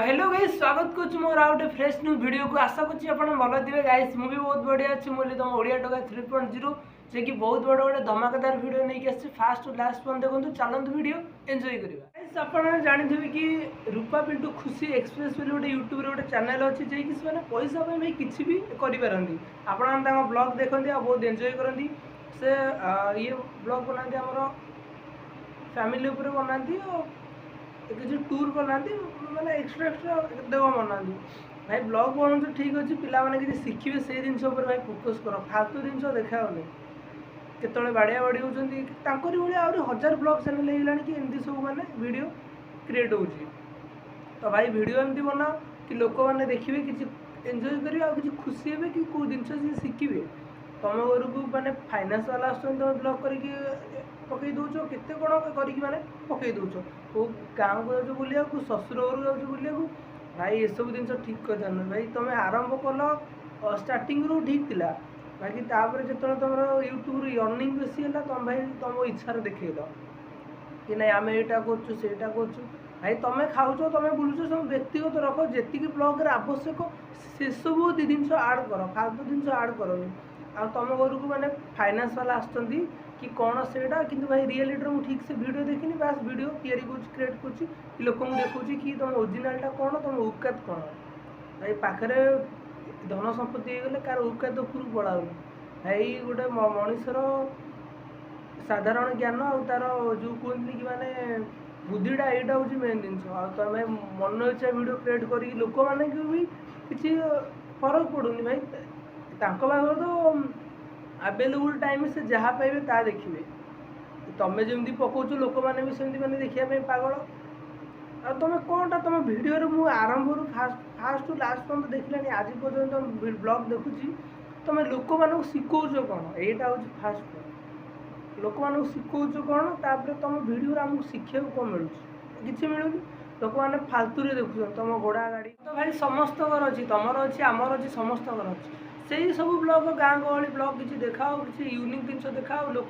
तो hello guys, स्वागत करुँ मोर आउ गए फ्रेश न्यू वीडियो को। आशा करुँच भल थे गाइस। मुझे बहुत बढ़िया अच्छी मुझे तुम ओडिया टका 3.0 जे कि बहुत बड़े बड़े धमाकेदार वीडियो नहीं आसी। फास्ट टू लास्ट पॉइंट देखो, चलते वीडियो एंजॉय करवा। गाइस आप जानते कि रूपा पिंटू खुशी एक्सप्रेस गोटे यूट्यूब गोटे चैनल अच्छी जे कि पैसा भाई किसी भी करपारती। आप ब्लॉग देखते बहुत एंजॉय करती। से ये ब्लॉग बनाती फैमिली बनाती किसी टूर बनाती माने एक्सट्रा एक्सट्रा देव मना भाई ब्लॉग बनाऊँ ठीक अच्छे पिला किसी शिखे से जिन भाई फोकस कर। फालतू जिन देखाओनी केतने बाड़िया बाड़ी होती भाई हजार ब्लॉग चैनल होगा कि एमती सब माने वीडियो क्रिएट हो। तो भाई वीडियो एमती बनाओ कि लोक मैंने देखिए कि एंजॉय करेंगे और किसी खुशी हे कि कौ जिन शिखे। तुम घर को मैंने फाइनान्स वाला आसुन तुम ब्लॉग करके पकई दौच केते कौन कर पकई दौच कौ गाँव को जाऊँ बुलिया को शशुर घर जाऊँ बुलिया भाई ये सब जिन ठीक कथा नुह भाई। तुम आरंभ कल स्टार्टिंग रू ठीक थिला बाकी तापर जो तुम यूट्यूब अर्निंग बेसी है तुम भाई तुम इच्छा देखेल कि ना आम यहाँ करा भाई तुम खाऊ तुम बुलूच सब व्यक्तिगत रख जी ब्लॉग आवश्यक से सब जिन आड कर फालतू जिन आड करनी। आ तुम घर को मैंने फाइनान्स वाला आसुँच कि कौन से कि भाई रियलिटी मुझे ठीक से वीडियो देखनी बास वीडियो तैयारी क्रिएट कर लोक देखा कि तुम ओरिजिनालटा कौन तुम औकात कौन भाई पाखे धन संपत्ति गले कार औकात उपरू पड़ाऊनी भाई गोटे मनीषर साधारण ज्ञान आ तार जो कहते कि माने बुद्धिटा यहाँ हूँ मेन जिन तुम मन इच्छा वीडियो क्रिएट कर लोक मैंने भी किसी फरक पड़ूनी भाई पाखे तो अवेलेबल टाइम से जहाँ पाइबे ता देखिए। तुम्हें जमी पकाच लोक मैंने भी सेमती मैंने देखा पागल आ तुम कौनटा तुम वीडियो मुझे आरंभ फास्ट टू लास्ट पर्यटन देखला आज पर्यटन ब्लॉग देखुची तुम लोक मानक शिखौच कौन यहाँ हूँ फास्ट लोक मानक शिखौच कौन तापर तुम वीडियो आमको शिखा कौन मिलूँ कि मिलूनी लोक मैंने फालतू देखुं तुम घोड़ा गाड़ी तो भाई समस्त अच्छी तुमर अच्छी आमर अच्छी समस्त अच्छी से ही सब ब्लॉग गाँ गहली ब्लॉग किसी देखाओ किसी यूनिक जिन देखाओ लोक